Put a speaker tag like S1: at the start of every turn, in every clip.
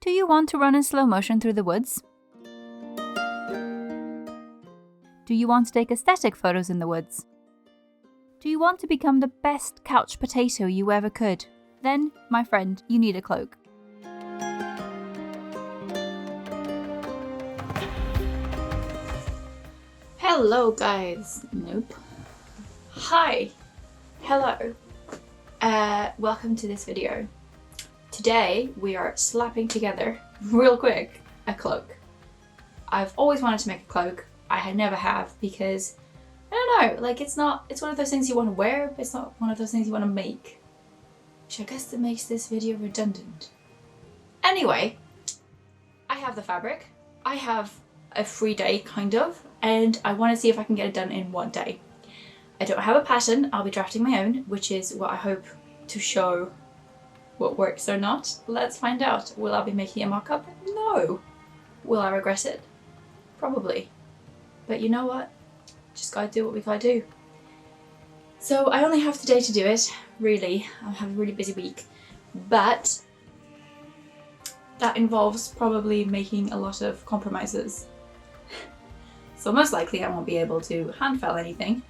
S1: Do you want to run in slow motion through the woods? Do you want to take aesthetic photos in the woods? Do you want to become the best couch potato you ever could? Then, my friend, you need a cloak.
S2: Hello guys. Nope. Hi. Hello. Welcome to this video. Today we are slapping together, real quick, a cloak. I've always wanted to make a cloak. I never have because, I don't know, like it's one of those things you want to wear, but it's not one of those things you want to make. Which I guess that makes this video redundant. Anyway, I have the fabric. I have a free day, kind of, and I want to see if I can get it done in one day. I don't have a pattern. I'll be drafting my own, which is what I hope to show what works or not. Let's find out. Will I be making a mock-up? No. Will I regret it? Probably. But you know what? Just gotta do what we gotta do. So I only have today to do it, really. I have a really busy week, but that involves probably making a lot of compromises. So most likely I won't be able to hand fell anything.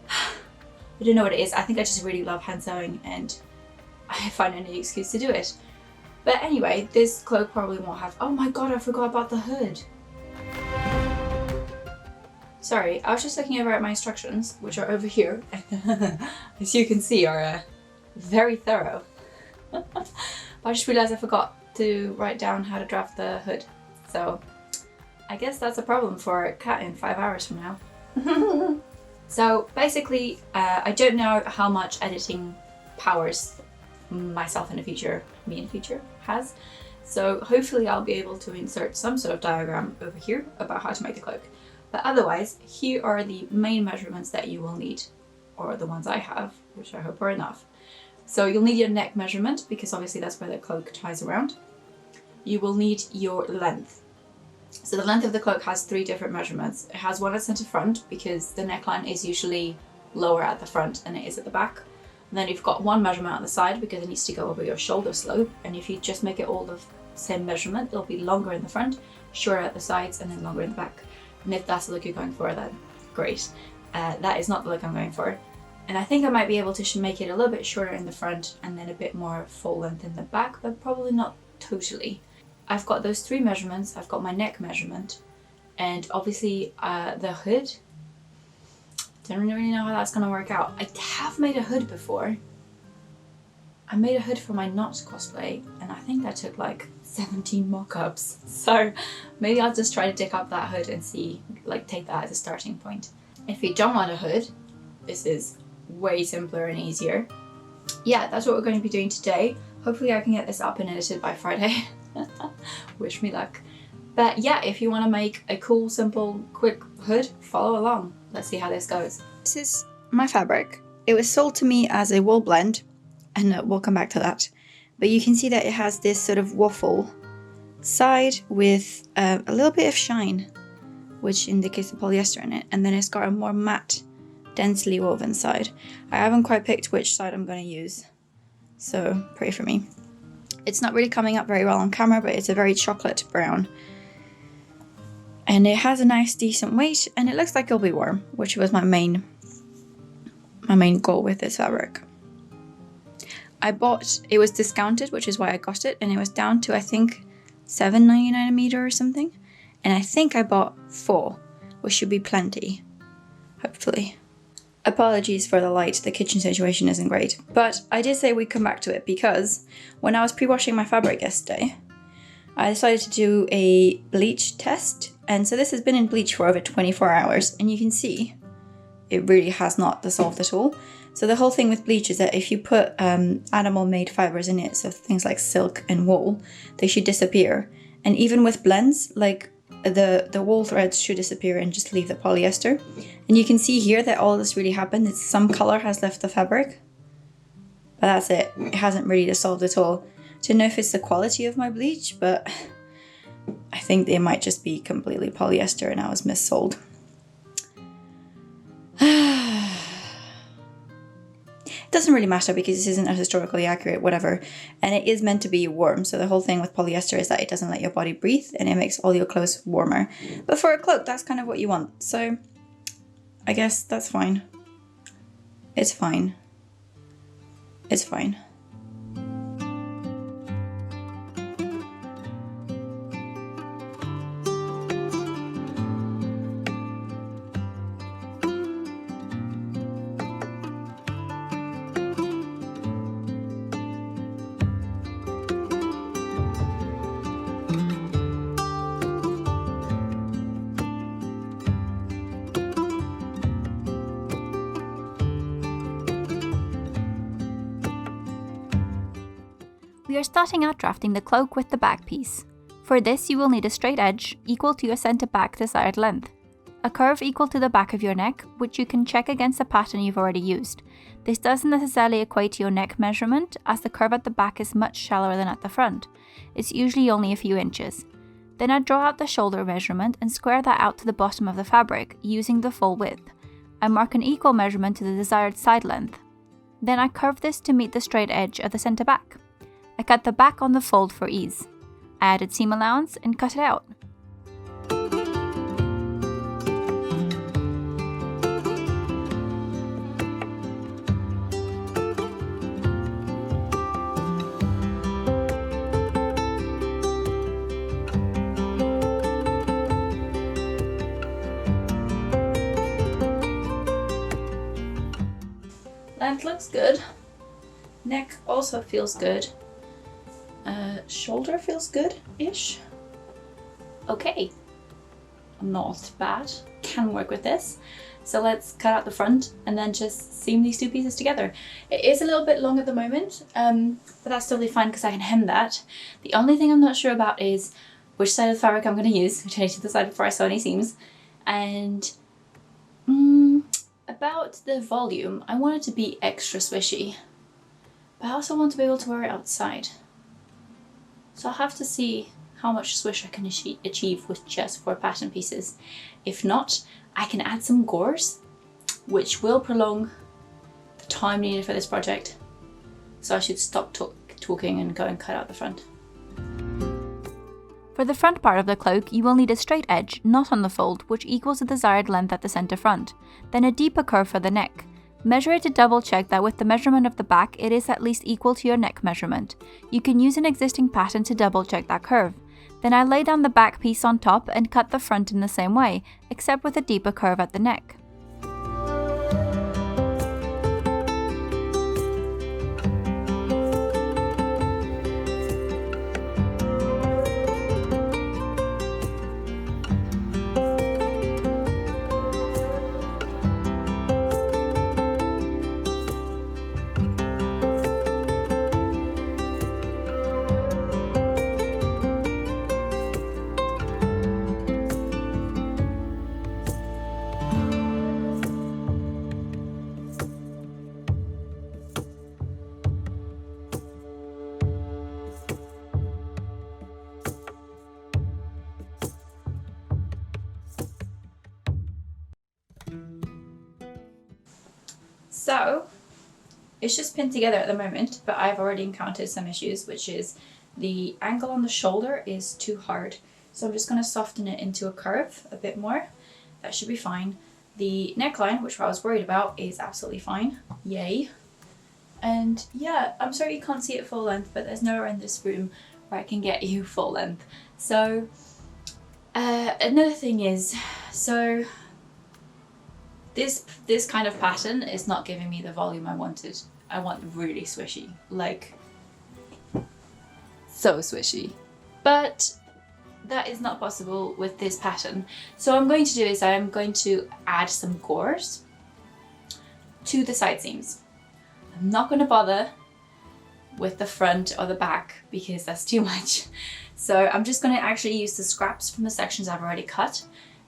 S2: I don't know what it is. I think I just really love hand sewing and I find any excuse to do it. But anyway, this cloak probably won't have... Oh my god, I forgot about the hood. Sorry, I was just looking over at my instructions, which are over here. As you can see, are very thorough. But I just realised I forgot to write down how to draft the hood. So I guess that's a problem for Kat in 5 hours from now. So basically, I don't know how much editing powers myself in the future, me in the future, has. So hopefully I'll be able to insert some sort of diagram over here about how to make the cloak. But otherwise, here are the main measurements that you will need, or the ones I have, which I hope are enough. So you'll need your neck measurement, because obviously that's where the cloak ties around. You will need your length. So the length of the cloak has 3 different measurements. It has one at center front, because the neckline is usually lower at the front than it is at the back. And then you've got one measurement on the side, because it needs to go over your shoulder slope. And if you just make it all the same measurement, it'll be longer in the front, shorter at the sides, and then longer in the back. And if that's the look you're going for, then great. That is not the look I'm going for. And I think I might be able to make it a little bit shorter in the front and then a bit more full length in the back, but probably not totally. I've got those 3 measurements. I've got my neck measurement, and obviously the hood. Don't really know how that's going to work out. I have made a hood before. I made a hood for my Not cosplay, and I think that took like 17 mock-ups. So maybe I'll just try to dig up that hood and see, like, take that as a starting point. If you don't want a hood, this is way simpler and easier. Yeah, that's what we're going to be doing today. Hopefully I can get this up and edited by Friday. Wish me luck. But yeah, if you want to make a cool, simple, quick hood, follow along. Let's see how this goes. This is my fabric. It was sold to me as a wool blend, and we'll come back to that. But you can see that it has this sort of waffle side with a little bit of shine, which indicates the polyester in it. And then it's got a more matte, densely woven side. I haven't quite picked which side I'm going to use, so pray for me. It's not really coming up very well on camera, but it's a very chocolate brown. And it has a nice decent weight, and it looks like it'll be warm, which was my main goal with this fabric. It was discounted, which is why I got it, and it was down to I think $7.99 a meter or something. And I think I bought 4, which should be plenty, hopefully. Apologies for the light, the kitchen situation isn't great. But I did say we'd come back to it because when I was pre-washing my fabric yesterday, I decided to do a bleach test. And so this has been in bleach for over 24 hours, and you can see it really has not dissolved at all. So the whole thing with bleach is that if you put animal-made fibers in it, so things like silk and wool, they should disappear. And even with blends, like the wool threads should disappear and just leave the polyester. And you can see here that all this really happened. It's some color has left the fabric, but that's it. It hasn't really dissolved at all. Don't know if it's the quality of my bleach, but I think they might just be completely polyester and I was missold. It doesn't doesn't really matter because this isn't a historically accurate whatever, and it is meant to be warm. So the whole thing with polyester is that it doesn't let your body breathe and it makes all your clothes warmer. But for a cloak, that's kind of what you want. So I guess that's fine. It's fine. It's fine.
S1: We are starting out drafting the cloak with the back piece. For this, you will need a straight edge equal to your centre back desired length, a curve equal to the back of your neck, which you can check against the pattern you've already used. This doesn't necessarily equate to your neck measurement, as the curve at the back is much shallower than at the front. It's usually only a few inches. Then I draw out the shoulder measurement and square that out to the bottom of the fabric, using the full width. I mark an equal measurement to the desired side length. Then I curve this to meet the straight edge of the centre back. I cut the back on the fold for ease. I added seam allowance and cut it out.
S2: Length looks good. Neck also feels good. Shoulder feels good-ish. Okay. Not bad. Can work with this. So let's cut out the front and then just seam these two pieces together. It is a little bit long at the moment, but that's totally fine because I can hem that. The only thing I'm not sure about is which side of the fabric I'm going to use, which I need to decide before I sew any seams. And about the volume, I want it to be extra swishy, but I also want to be able to wear it outside. So I'll have to see how much swish I can achieve with just 4 pattern pieces. If not, I can add some gauze, which will prolong the time needed for this project. So I should stop talking and go and cut out the front.
S1: For the front part of the cloak, you will need a straight edge, not on the fold, which equals the desired length at the centre front, then a deeper curve for the neck. Measure it to double check that with the measurement of the back, it is at least equal to your neck measurement. You can use an existing pattern to double check that curve. Then I lay down the back piece on top and cut the front in the same way, except with a deeper curve at the neck.
S2: So it's just pinned together at the moment, but I've already encountered some issues, which is the angle on the shoulder is too hard. So I'm just going to soften it into a curve a bit more. That should be fine. The neckline, which I was worried about, is absolutely fine. Yay. And yeah, I'm sorry you can't see it full length, but there's nowhere in this room where I can get you full length. So another thing is, so this kind of pattern is not giving me the volume I wanted. I want really swishy, like so swishy. But that is not possible with this pattern. So what I'm going to do is I'm going to add some gauze to the side seams. I'm not going to bother with the front or the back because that's too much. So I'm just going to actually use the scraps from the sections I've already cut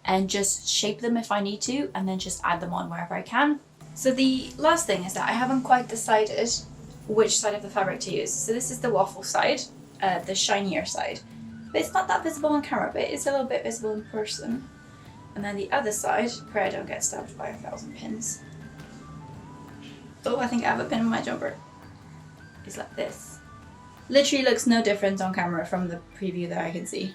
S2: and just shape them if I need to, and then just add them on wherever I can. So the last thing is that I haven't quite decided which side of the fabric to use. So this is the waffle side, the shinier side. But it's not that visible on camera, but it's a little bit visible in person. And then the other side, pray I don't get stabbed by 1,000 pins. Oh, I think I have a pin in my jumper. It's like this. Literally looks no different on camera from the preview that I can see.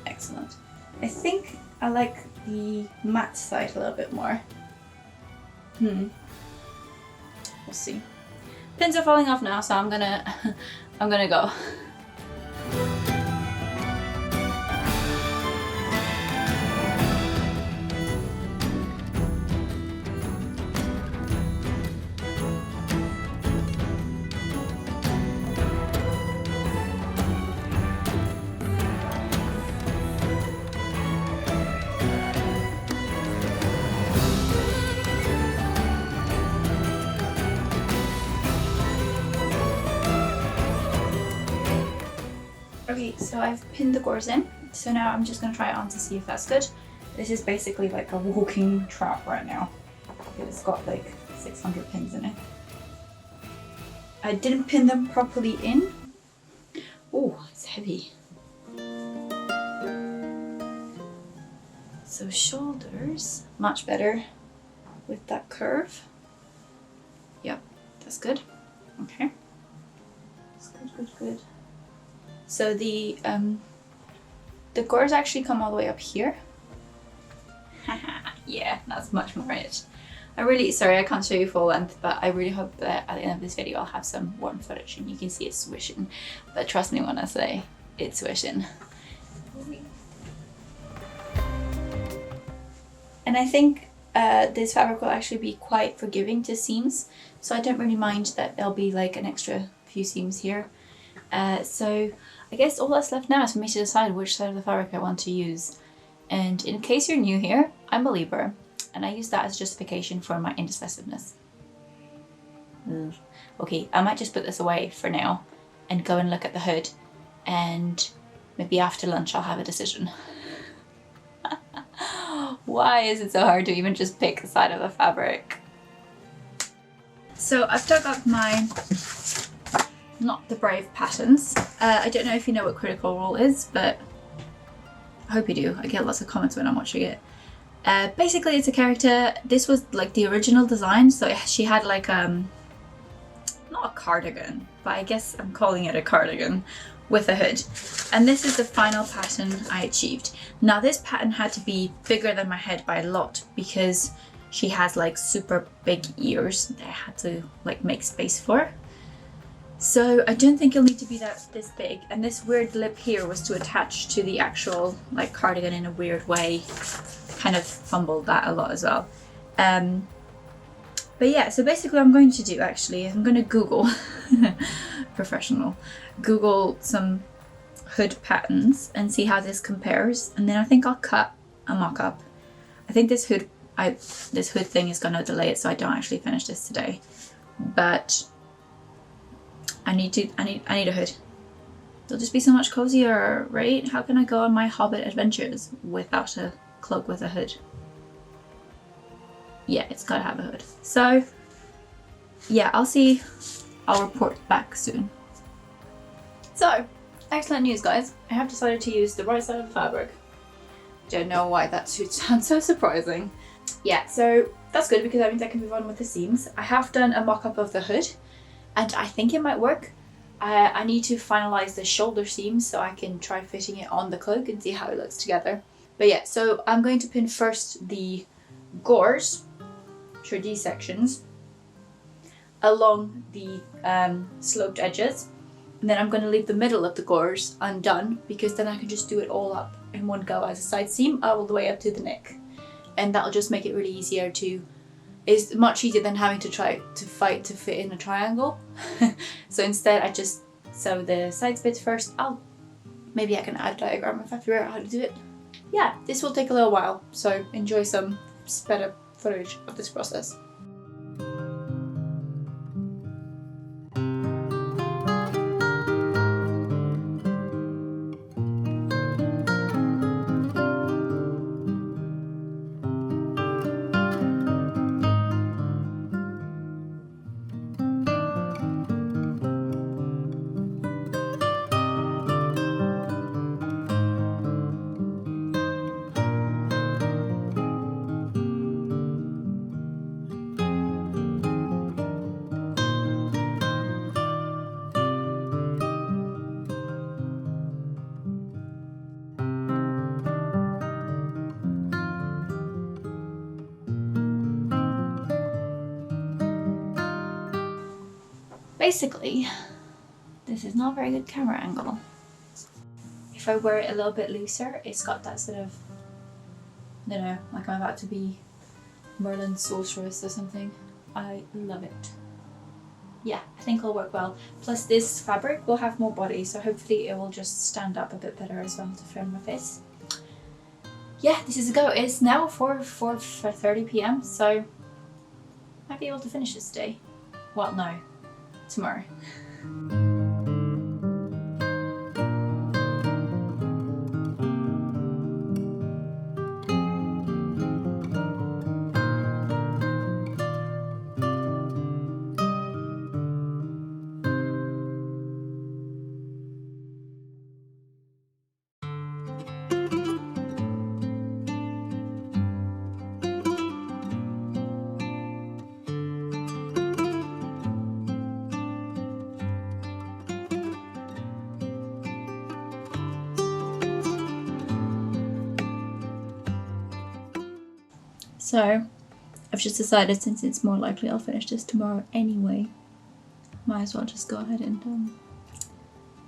S2: Excellent. I think I like the matte side a little bit more. We'll see. Pins are falling off now, so I'm gonna go. Okay, so I've pinned the gauze in, so now I'm just going to try it on to see if that's good. This is basically like a walking trap right now. It's got like 600 pins in it. I didn't pin them properly in. Oh, it's heavy. So shoulders, much better with that curve. Yep, that's good. Okay. That's good, good, good. So the gauze actually come all the way up here. Yeah, that's much more it. Sorry I can't show you full length, but I really hope that at the end of this video I'll have some worn footage and you can see it swishing. But trust me when I say it's swishing. And I think this fabric will actually be quite forgiving to seams, so I don't really mind that there'll be like an extra few seams here. So I guess all that's left now is for me to decide which side of the fabric I want to use. And in case you're new here, I'm a Libra, and I use that as justification for my indecisiveness. Okay, I might just put this away for now and go and look at the hood, and maybe after lunch I'll have a decision. Why is it so hard to even just pick a side of the fabric? So I've dug up my Not the Brave patterns. I don't know if you know what Critical Role is, but I hope you do. I get lots of comments when I'm watching it. Basically it's a character, this was like the original design, so she had like not a cardigan, but I guess I'm calling it a cardigan with a hood. And this is the final pattern I achieved. Now this pattern had to be bigger than my head by a lot because she has like super big ears that I had to like make space for. So I don't think it'll need to be this big, and this weird lip here was to attach to the actual like cardigan in a weird way. Kind of fumbled that a lot as well. But yeah, so basically what I'm going to do actually, I'm going to Google, professional, Google some hood patterns and see how this compares, and then I think I'll cut a mock-up. I think this hood thing is going to delay it, so I don't actually finish this today. But I need a hood. It'll just be so much cozier, right? How can I go on my Hobbit adventures without a cloak with a hood? Yeah, it's gotta have a hood. So yeah, I'll report back soon. So, excellent news guys. I have decided to use the right side of the fabric. Don't know why that should sound so surprising. Yeah, so that's good because that means I can move on with the seams. I have done a mock-up of the hood, and I think it might work. I need to finalize the shoulder seams so I can try fitting it on the cloak and see how it looks together. But yeah, so I'm going to pin first the gauze, which are these sections, along the sloped edges. And then I'm going to leave the middle of the gauze undone because then I can just do it all up in one go as a side seam all the way up to the neck. And that'll just make it really easier to... It's much easier than having to try to fight to fit in a triangle. So instead I just sew the side bits first. Maybe I can add a diagram if I figure out how to do it. Yeah, this will take a little while, so enjoy some sped up footage of this process. basically, this is not a very good camera angle. If I wear it a little bit looser, it's got that sort of, I don't know, like I'm about to be Merlin's sorceress or something. I love it. Yeah, I think it'll work well. Plus this fabric will have more body, so hopefully it will just stand up a bit better as well to frame my face. Yeah, this is a go. It's now 4:30 p.m, so I might be able to finish this today. Well, no, tomorrow. So, I've just decided, since it's more likely I'll finish this tomorrow anyway, might as well just go ahead and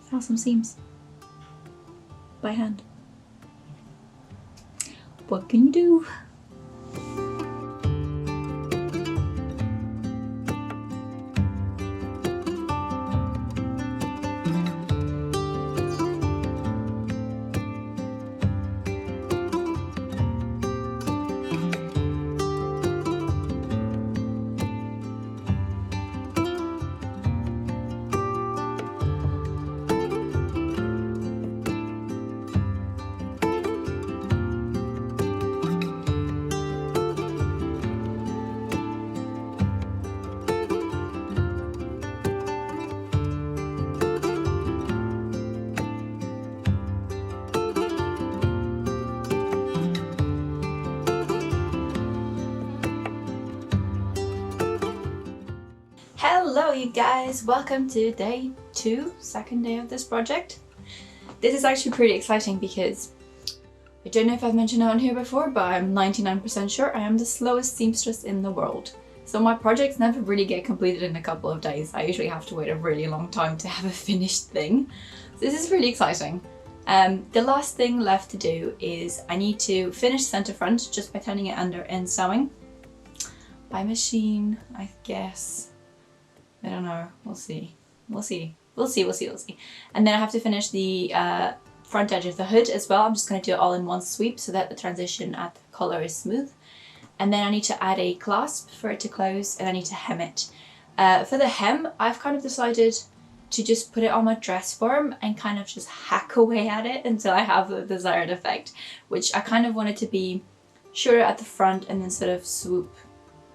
S2: file some seams by hand. What can you do? Hello you guys, welcome to day 2, second day of this project. This is actually pretty exciting because I don't know if I've mentioned it on here before, but I'm 99% sure I am the slowest seamstress in the world. So my projects never really get completed in a couple of days. I usually have to wait a really long time to have a finished thing. So this is really exciting. The last thing left to do is I need to finish center front just by turning it under and sewing. By machine, I guess. I don't know, we'll see. We'll see. And then I have to finish the front edge of the hood as well. I'm just going to do it all in one sweep so that the transition at the collar is smooth. And then I need to add a clasp for it to close, and I need to hem it. For the hem, I've kind of decided to just put it on my dress form and kind of just hack away at it until I have the desired effect, which I kind of wanted to be shorter at the front and then sort of swoop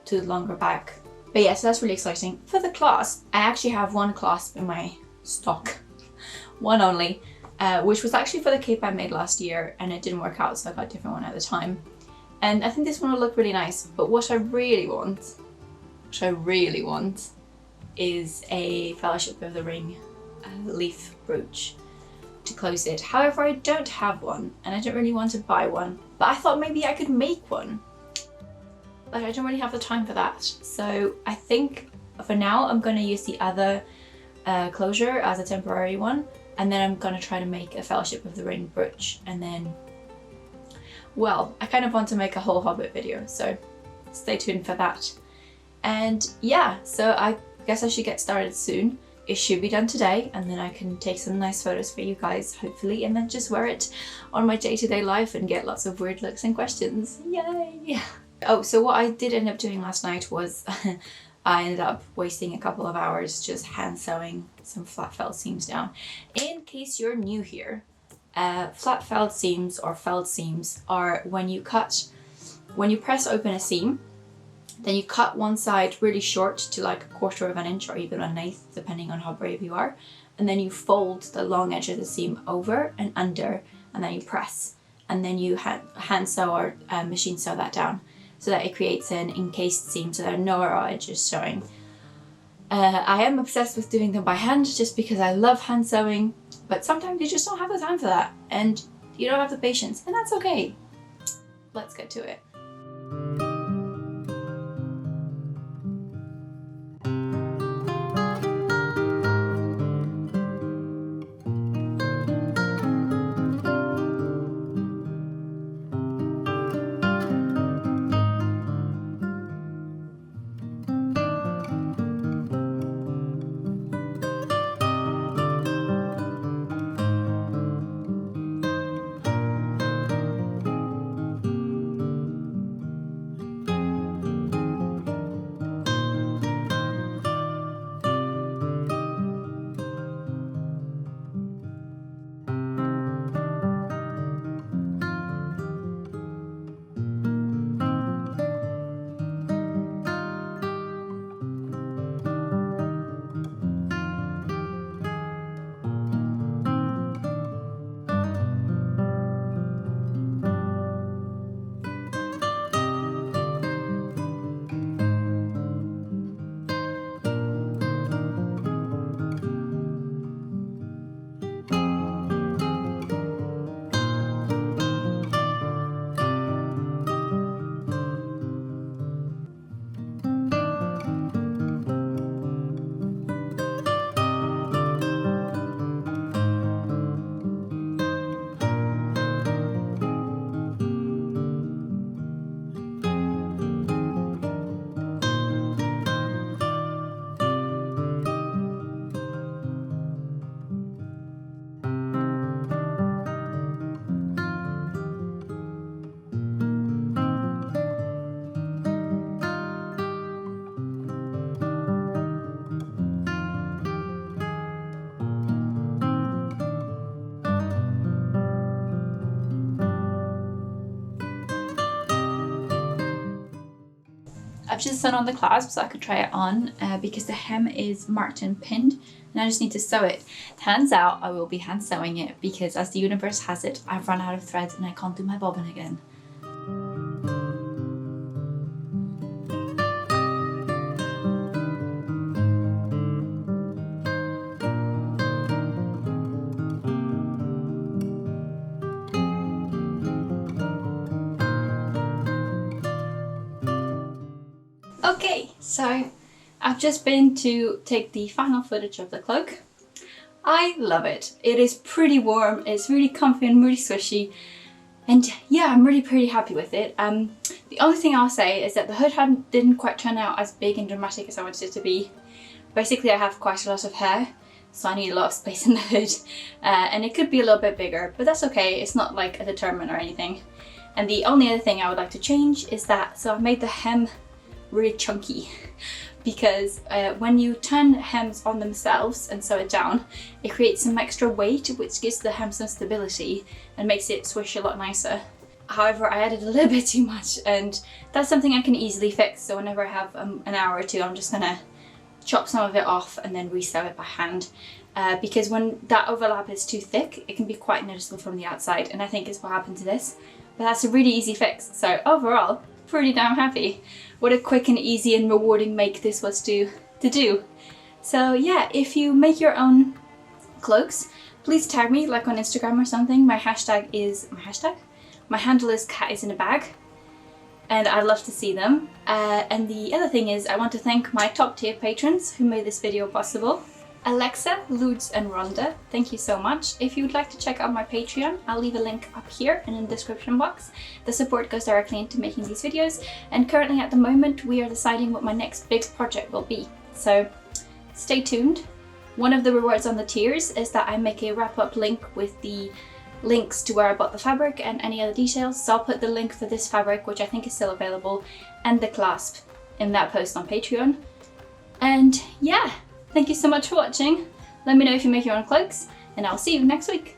S2: to the longer back. But yeah, so that's really exciting. For the clasp, I actually have one clasp in my stock, one only, which was actually for the cape I made last year, and it didn't work out, so I got a different one at the time. And I think this one will look really nice, but what I really want is a Fellowship of the Ring leaf brooch to close it. However, I don't have one, and I don't really want to buy one, but I thought maybe I could make one. But I don't really have the time for that. So I think for now I'm going to use the other closure as a temporary one, and then I'm going to try to make a Fellowship of the Ring brooch, and then, well, I kind of want to make a whole Hobbit video, so stay tuned for that. And yeah, so I guess I should get started soon. It should be done today, and then I can take some nice photos for you guys, hopefully, and then just wear it on my day-to-day life and get lots of weird looks and questions. Yay! Oh, so what I did end up doing last night was I ended up wasting a couple of hours just hand sewing some flat felt seams down. In case you're new here, flat felt seams or felt seams are when you press open a seam, then you cut one side really short to like 1/4 of an inch or even 1/8, depending on how brave you are, and then you fold the long edge of the seam over and under, and then you press, and then you hand sew or machine sew that down, so that it creates an encased seam so there are no raw edges showing. I am obsessed with doing them by hand just because I love hand sewing, but sometimes you just don't have the time for that and you don't have the patience, and that's okay. Let's get to it. I've just sewn on the clasp so I could try it on because the hem is marked and pinned and I just need to sew it. Turns out I will be hand sewing it because as the universe has it, I've run out of thread and I can't do my bobbin again. Okay, so I've just been to take the final footage of the cloak. I love it. It is pretty warm, it's really comfy and really swishy, and yeah, I'm really pretty happy with it. The only thing I'll say is that the hood didn't quite turn out as big and dramatic as I wanted it to be. Basically, I have quite a lot of hair, so I need a lot of space in the hood, and it could be a little bit bigger, but that's okay. It's not like a determinant or anything. And the only other thing I would like to change is that, so I've made the hem really chunky because when you turn hems on themselves and sew it down, it creates some extra weight which gives the hem some stability and makes it swish a lot nicer. However, I added a little bit too much and that's something I can easily fix, so whenever I have an hour or two I'm just gonna chop some of it off and then resew it by hand because when that overlap is too thick it can be quite noticeable from the outside, and I think is what happened to this. But that's a really easy fix, so overall pretty damn happy. What a quick and easy and rewarding make this was to do. So yeah, if you make your own cloaks, please tag me, like on Instagram or something. My handle is cat is in a bag, and I'd love to see them. And the other thing is I want to thank my top tier patrons who made this video possible. Alexa, Ludes and Rhonda, thank you so much. If you would like to check out my Patreon, I'll leave a link up here and in the description box. The support goes directly into making these videos, and currently at the moment we are deciding what my next big project will be. So stay tuned. One of the rewards on the tiers is that I make a wrap-up link with the links to where I bought the fabric and any other details. So I'll put the link for this fabric, which I think is still available, and the clasp in that post on Patreon. And yeah, thank you so much for watching. Let me know if you make your own cloaks, and I'll see you next week.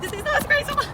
S2: This is not as graceful.